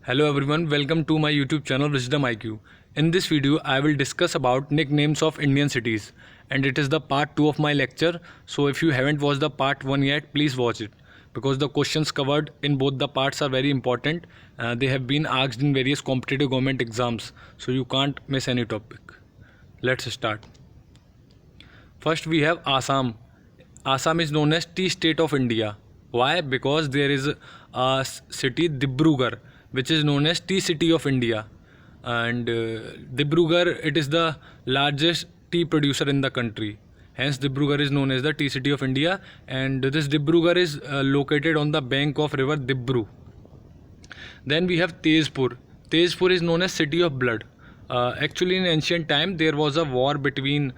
Hello everyone, welcome to my YouTube channel Wisdom IQ. In this video, I will discuss about nicknames of Indian cities, and it is the part 2 of my lecture. So if you haven't watched the part 1 yet, please watch it because the questions covered in both the parts are very important. They have been asked in various competitive government exams, so you can't miss any topic. Let's start. First we have Assam. Assam is known as tea state of India. Why? Because there is a city Dibrugarh which is known as tea city of India, and Dibrugarh, it is the largest tea producer in the country. Hence Dibrugarh is known as the tea city of India, and this Dibrugarh is located on the bank of river Dibru. Then we have Tezpur. Tezpur is known as city of blood. Actually, in ancient time, there was a war between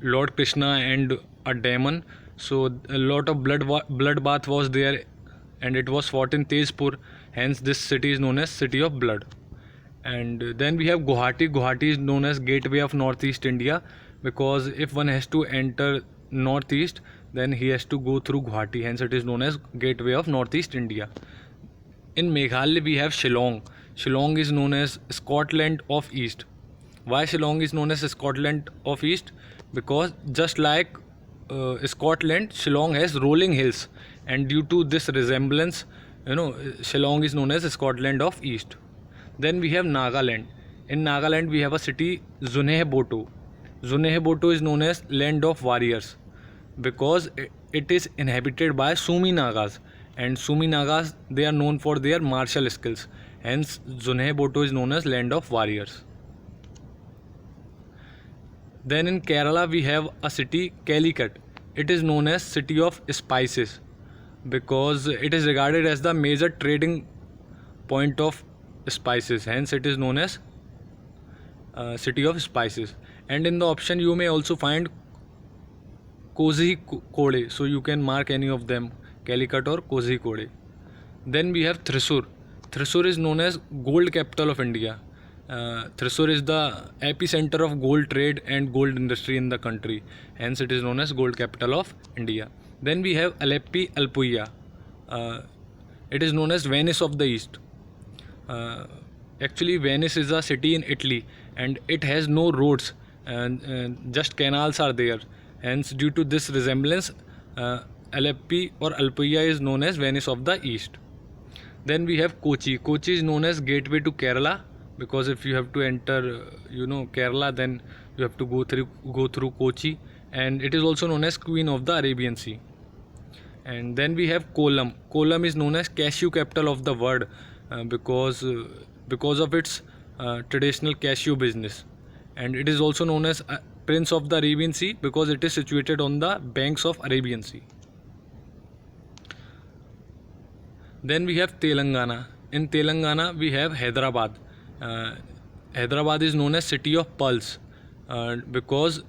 Lord Krishna and a demon. So a lot of bloodbath was there, and it was fought in Tezpur. Hence, this city is known as city of blood. And then we have Guwahati. Guwahati is known as gateway of northeast India, because if one has to enter northeast, then he has to go through Guwahati. Hence, it is known as gateway of northeast India. In Meghalaya, we have Shillong. Shillong is known as Scotland of East. Why Shillong is known as Scotland of East? Because just like Scotland, Shillong has rolling hills, and due to this resemblance, Shillong is known as Scotland of East. Then we have Nagaland. In Nagaland, we have a city Zunheboto. Zunheboto is known as land of warriors because it is inhabited by Sumi Nagas, and Sumi Nagas, they are known for their martial skills. Hence, Zunheboto is known as land of warriors. Then in Kerala, we have a city Calicut. It is known as city of spices because it is regarded as the major trading point of spices. Hence, it is known as city of spices. And in the option, you may also find Kozhikode. So you can mark any of them, Calicut or Kozhikode. Then we have Thrissur. Thrissur is known as gold capital of India. Thrissur is the epicenter of gold trade and gold industry in the country. Hence, it is known as gold capital of India. Then we have Aleppi Alpuia. It is known as Venice of the East. Actually, Venice is a city in Italy, and it has no roads, and just canals are there. Hence, due to this resemblance, Aleppi or Alpuia is known as Venice of the East. Then we have Kochi. Kochi is known as gateway to Kerala, because if you have to enter Kerala, then you have to go through Kochi, and it is also known as Queen of the Arabian Sea. And then we have Kollam. Kollam is known as cashew capital of the world because of its traditional cashew business, and it is also known as Prince of the Arabian Sea because it is situated on the banks of Arabian Sea. Then we have Telangana. In Telangana, we have Hyderabad. Hyderabad is known as city of pearls because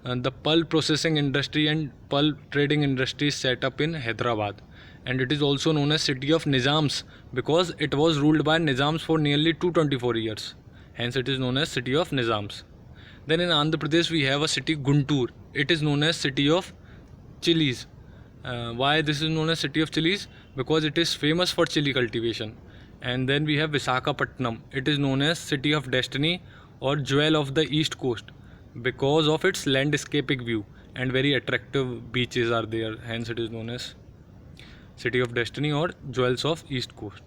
the pearl processing industry and pearl trading industry is set up in Hyderabad, and it is also known as city of Nizams because it was ruled by Nizams for nearly 224 years. Hence, it is known as city of Nizams. Then in Andhra Pradesh, we have a city Guntur. It is known as city of chilies. Why this is known as city of chilies? Because it is famous for chili cultivation. And then we have Visakhapatnam. It is known as city of destiny or jewel of the east coast because of its landscaping view, and very attractive beaches are there. Hence, it is known as city of destiny or jewels of east coast.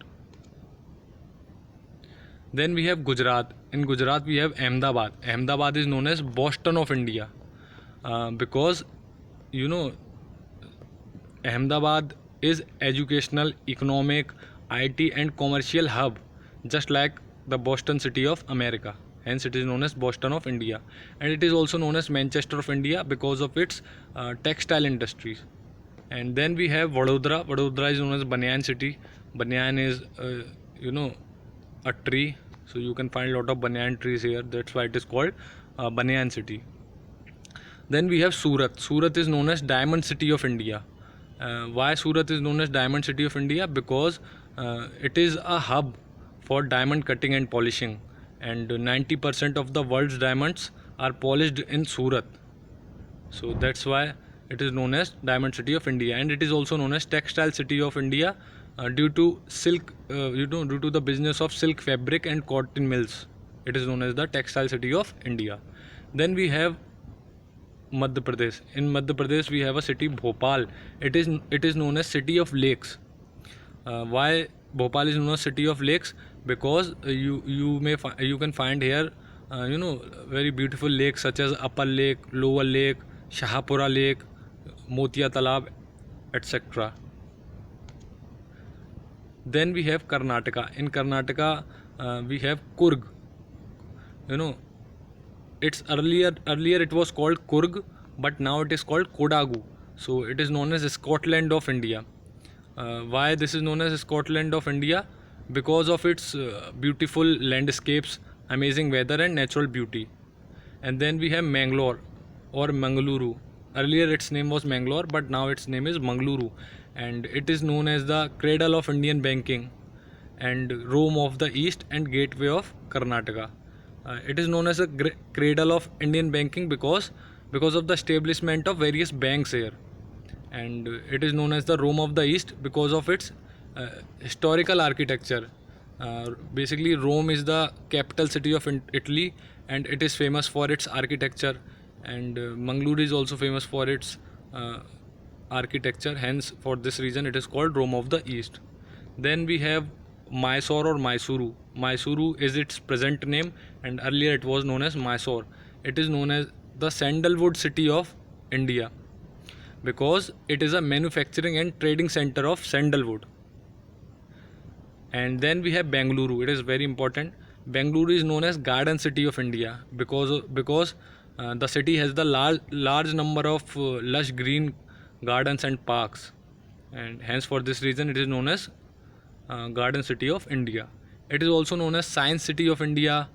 Then we have Gujarat. In Gujarat, we have Ahmedabad. Ahmedabad is known as Boston of India because Ahmedabad is educational, economic, IT and commercial hub, just like the Boston city of America. Hence, it is known as Boston of India, and it is also known as Manchester of India because of its textile industries. And then we have Vadodara. Vadodara is known as Banyan city. Banyan is a tree, so you can find a lot of banyan trees here. That's why it is called Banyan city. Then we have Surat. Surat is known as Diamond city of India. Why Surat is known as Diamond city of India? Because it is a hub for diamond cutting and polishing, and 90% of the world's diamonds are polished in Surat. So that's why it is known as Diamond City of India, and it is also known as Textile City of India due to silk, due to the business of silk fabric and cotton mills. It is known as the textile city of India. Then we have Madhya Pradesh. In Madhya Pradesh, we have a city Bhopal. It is known as city of lakes. Why Bhopal is known as city of lakes? Because you can find here very beautiful lakes such as Upper Lake, Lower Lake, Shahapura Lake, Motia Talab, etc. Then we have Karnataka. In Karnataka, we have Kurg. You know, it's earlier it was called Kurg, but now it is called Kodagu. So it is known as Scotland of India. Why this is known as Scotland of India? Because of its beautiful landscapes, amazing weather, and natural beauty. And then we have Mangalore or Mangaluru. Earlier its name was Mangalore, but now its name is Mangaluru, and it is known as the cradle of Indian banking and Rome of the East and gateway of Karnataka. It is known as a cradle of Indian banking because of the establishment of various banks here, and it is known as the Rome of the East because of its historical architecture. Basically, Rome is the capital city of Italy, and it is famous for its architecture. And Mangalore is also famous for its architecture. Hence, for this reason, it is called Rome of the East. Then we have Mysore or Mysuru. Mysuru is its present name, and earlier it was known as Mysore. It is known as the sandalwood city of India because it is a manufacturing and trading center of sandalwood. And then we have Bengaluru. It is very important. Bengaluru is known as Garden City of India because the city has the large number of lush green gardens and parks, and hence for this reason it is known as Garden City of India. It is also known as Science City of India,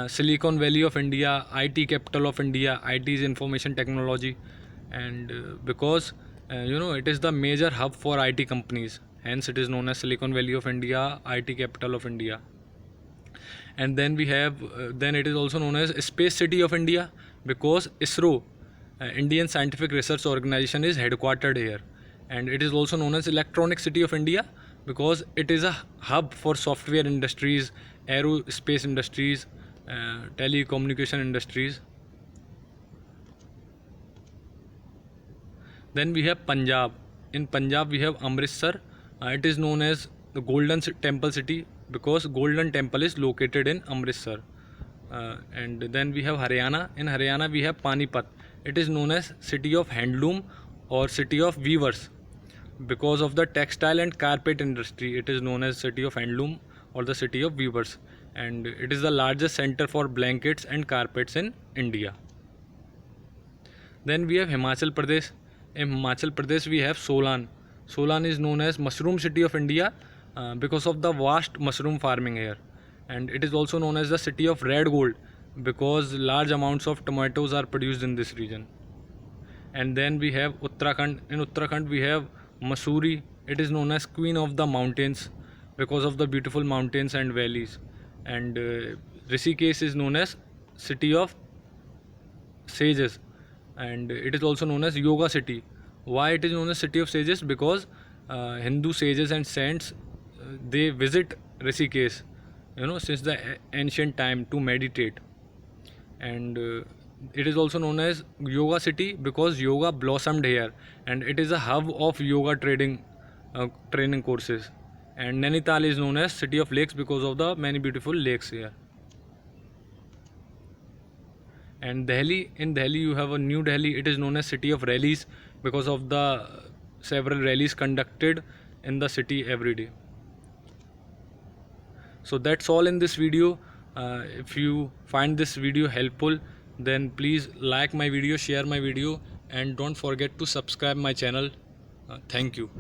Silicon Valley of India, IT capital of India. IT is information technology, and because it is the major hub for IT companies. Hence, it is known as Silicon Valley of India, IT capital of India. And then we have, then it is also known as Space City of India because ISRO, Indian Scientific Research Organization, is headquartered here. And it is also known as Electronic City of India because it is a hub for software industries, aerospace industries, telecommunication industries. Then we have Punjab. In Punjab, we have Amritsar. It is known as the Golden Temple City because Golden Temple is located in Amritsar. And then we have Haryana. In Haryana, we have Panipat. It is known as City of Handloom or City of Weavers because of the textile and carpet industry. It is known as City of Handloom or the City of Weavers, and it is the largest center for blankets and carpets in India. Then we have Himachal Pradesh. In Himachal Pradesh, we have Solan. Solan is known as Mushroom City of India because of the vast mushroom farming here, and it is also known as the City of Red Gold because large amounts of tomatoes are produced in this region. And then we have Uttarakhand. In Uttarakhand, we have Mussoorie. It is known as Queen of the Mountains because of the beautiful mountains and valleys. And Rishikesh is known as City of Sages, and it is also known as Yoga City. Why it is known as City of Sages? Because Hindu sages and saints they visit Rishikesh, since the ancient time to meditate. And it is also known as Yoga City because yoga blossomed here, and it is a hub of yoga training courses. And Nainital is known as City of Lakes because of the many beautiful lakes here. And Delhi, in Delhi you have a New Delhi. It is known as City of Rallies because of the several rallies conducted in the city every day. So that's all in this video. If you find this video helpful, then please like my video, share my video, and don't forget to subscribe my channel. Thank you.